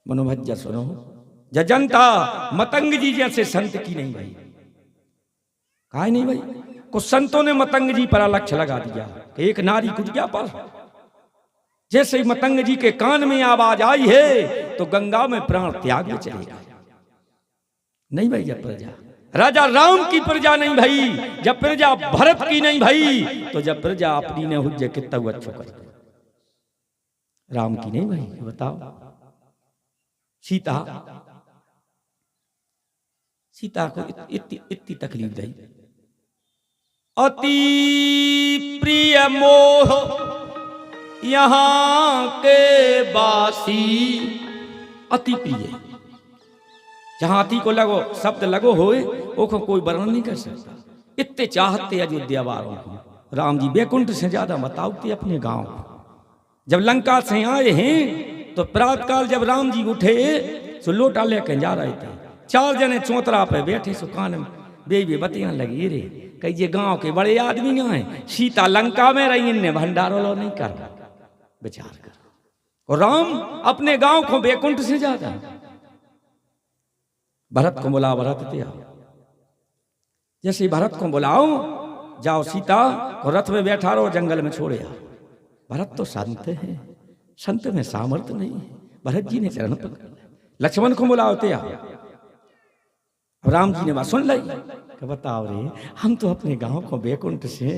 मनोभज्य सुनो, जनता मतंग जी जैसे संत की नहीं भाई। काहे नहीं भाई? कुछ संतों ने मतंग जी पर लक्ष्य लगा दिया कि एक नारी कुटिया पर। जैसे ही मतंग जी के कान में आवाज आई है तो गंगा में प्राण त्याग में चले गए। नहीं भाई, जब प्रजा राजा राम की प्रजा नहीं भाई, जब प्रजा भरत की नहीं भाई, तो जब प्रजा अपनी ने हुज्जे कितना अच्छो कर राम की नहीं भाई। बताओ, सीता को इतनी तकलीफ दी। अति प्रिय मोह यहाँ के बासी, अति प्रिय, जहां अति को लगो शब्द लगो होए ओको कोई वर्णन नहीं कर सकता। इतने चाहते अयोध्या वालों को राम जी बैकुंठ से ज्यादा बताओते अपने गांव। जब लंका से आए हैं तो प्रातकाल जब राम जी उठे तो लोटा लेकर जा रहे थे। चार जने चौतरा पे बैठे सो कान में बे बतियां लगी रे, कही ये गांव के बड़े आदमी हैं, सीता लंका में रही, इनने भंडारो लो नहीं कर विचार कर। और राम अपने गांव को बैकुंठ से ज्यादा। भरत को बुला, भरत ते आओ। जैसे भरत को बुलाओ, जाओ सीता को रथ में बैठा रहो, जंगल में छोड़े आओ। भरत तो संत है, संत में सामर्थ्य नहीं है। भरत जी ने चरण पकड़ लिया। लक्ष्मण को बुलाओ ते आओ। राम जी ने बात सुन ली कि बताओ रे, हम तो अपने गांव को बैकुंठ से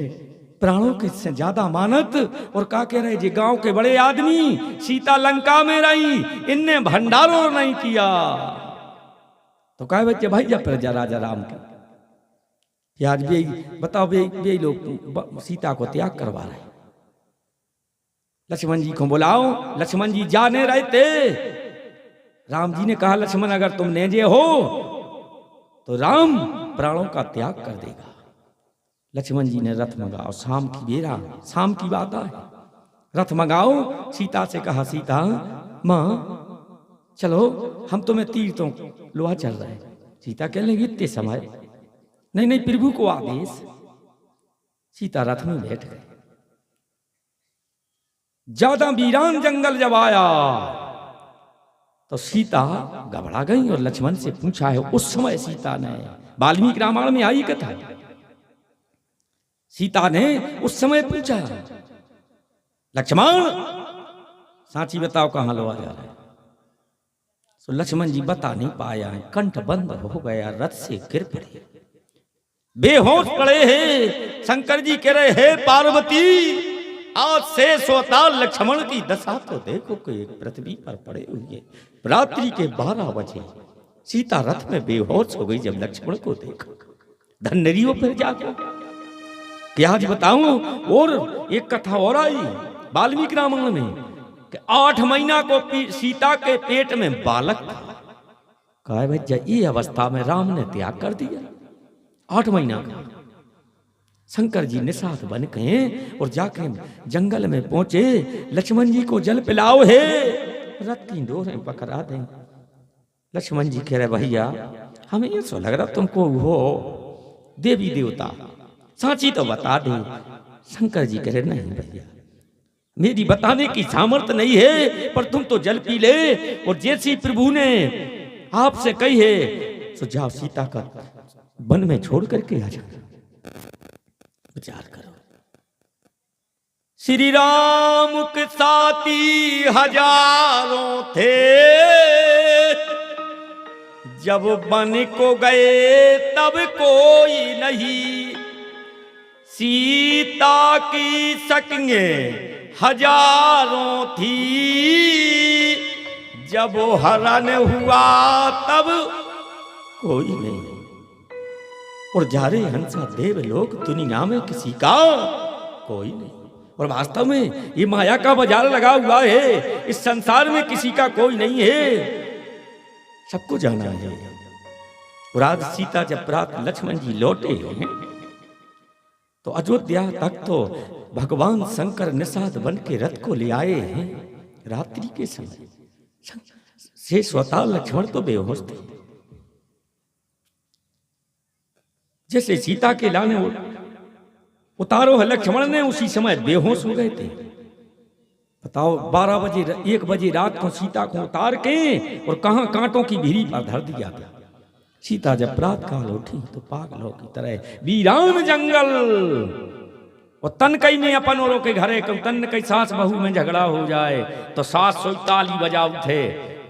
प्राणों के से ज्यादा मानत, और का कह रहे जी गांव के बड़े आदमी, सीता लंका में रही, इनने भंडारो नहीं किया। तो कहे बच्चे भाई जब प्रजा राजा राम की आज भी बताओ भी लोग सीता को त्याग करवा रहे। लक्ष्मण जी को बुलाओ। लक्ष्मण जी जाने रहे थे। राम जी ने कहा लक्ष्मण अगर तुम नेजे हो तो राम प्राणों का त्याग कर देगा। लक्ष्मण जी ने रथ मंगाओ, शाम की बेरा, शाम की बात है, रथ मंगाओ। सीता से कहा सीता मां चलो हम तुम्हें तीर्थों लोहा चल रहा है। सीता कह लेंगे इतने समय नहीं, नहीं प्रभु को आदेश। सीता रथ में बैठ गए। ज्यादा वीरान जंगल जब आया तो सीता घबरा गई और लक्ष्मण से पूछा है। उस समय सीता ने, वाल्मीकि रामायण में आई कथा, सीता ने उस समय पूछा लक्ष्मण सांची बताओ कहां लोहा जा रहा है। तो लक्ष्मण जी बता नहीं पाया है, कंठ बंद हो गया, रथ से गिर पड़े, बेहोश पड़े हैं। शंकर जी कह रहे हे पार्वती आज से सोता लक्ष्मण की दशा तो देखो कि पृथ्वी पर पड़े हुए। रात्रि के 12 बजे सीता रथ में बेहोश हो गई जब लक्ष्मण को देखा। धन्यरी हो फिर जाकर क्या आज बताऊं। और एक कथा और आई वाल्मीकि रामायण में कि 8 महीना को सीता के पेट में बालक था। कहा भैया ये अवस्था में राम ने त्याग कर दिया। 8 महीना का। शंकर जी निषाद बन गए और जाके जंगल में पहुंचे। लक्ष्मण जी को जल पिलाओ है, रथ की डोरें पकड़ा दें। लक्ष्मण जी कह रहे भैया हमें ये सो लग रहा तुमको हो देवी देवता, सांची तो बता दे। शंकर जी कह रहे नहीं भैया मेरी बताने की सामर्थ्य नहीं है, पर तुम तो जल पी ले। और जैसी प्रभु ने आपसे कही है तो जाओ सीता का वन में छोड़ करके आ जाओ। विचार करो, श्री राम के साथी हजारों थे, जब वन को गए तब कोई नहीं। सीता की सकियां हजारों थी, जब हरण हुआ तब कोई नहीं। और जा रहे हंसा देव लोग दुनिया में किसी का कोई नहीं। और वास्तव में ये माया का बाजार लगा हुआ है, इस संसार में किसी का कोई नहीं है, सबको जाना है। और आज सीता जब प्रात लक्ष्मण जी लौटे हैं तो अयोध्या तक तो भगवान शंकर निषाद बन के रथ को ले आए हैं। रात्रि के समय से स्वतः लक्ष्मण तो बेहोश थे। जैसे सीता के लाने उतारो है लक्ष्मण ने, उसी समय बेहोश हो गए थे। बताओ 12 बजे 1 बजे रात को सीता को उतार के और कहां कांटों की भीरी पर धर दिया गया। सीता जब प्रात काल उठी तो पागलों की तरह वीरान जंगल और तन कई में अपन औरों के घरे तन कई सास बहू में झगड़ा हो जाए तो सास सोई ताली बजा उठे,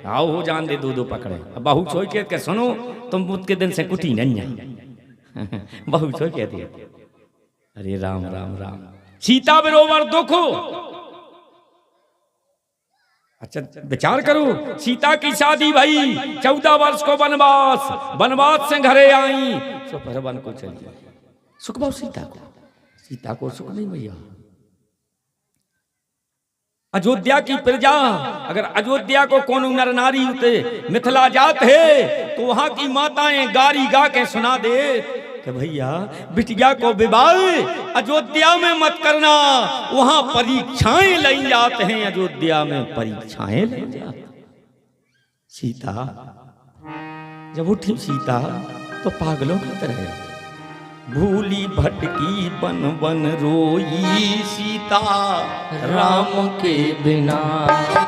आओ हो जान दे दो पकड़े। अब बहू सोई के सुनो तुम बुध के दिन से कुटी नहीं बहू सोई कहती है अरे राम राम राम सीता बरोबर दुखो। अच्छा विचार करो, सीता की शादी भई 14 वर्ष को वनवास, वनवास से घरे आई सो पर वन को चली सुख भाव सीता को सुख नहीं भैया। अयोध्या की प्रजा अगर अयोध्या को कौन नर नारी उते मिथिला जात है तो वहां की माताएं गारी गा के सुना दे कि भैया बिटिया को विवाह अयोध्या में मत करना, वहां परीक्षाएं लाई जाते हैं, अयोध्या में परीक्षाएं लाई जाते। सीता जब उठी सीता तो पागलों की तरह भूली भटकी बन बन रोई सीता राम के बिना,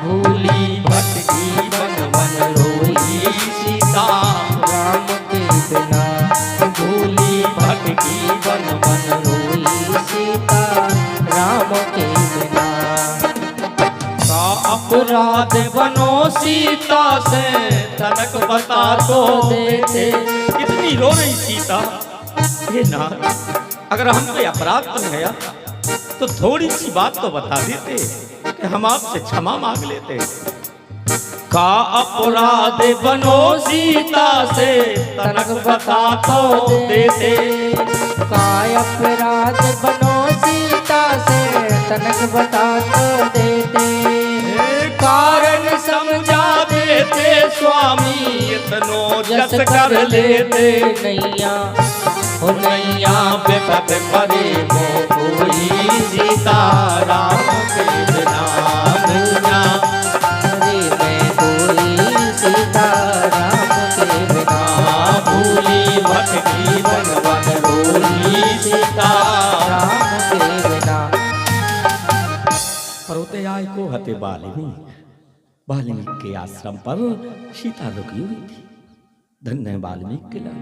भूली भटकी बन बन रोई सीता राम के बिना, भूली भटकी बन बन रोई सीता राम के बिना। का अपराध बनो सीता से तनक बता तो देते। कितनी रो रही सीता, ये ना अगर हम कोई अपराध कर गया तो थोड़ी सी बात तो बता देते कि हम आपसे क्षमा मांग लेते। का अपराध बनो सीता से तनक बता तो देते, का अपराध बनो सीता से तनक बता तो देते, कारण समझा देते स्वामी इतनो जस कर लेते। नैया हो नैया बेपत परे वो कोई सीता राम के बिना नैया, अरे मैं कोई सीता राम के बिना, भूली भटकी बन बन रोई सीता राम के बिना। पर्वते आय को हते वाल्मीकि के आश्रम पर सीता रुकी हुई थी। धन्य वाल्मीकि के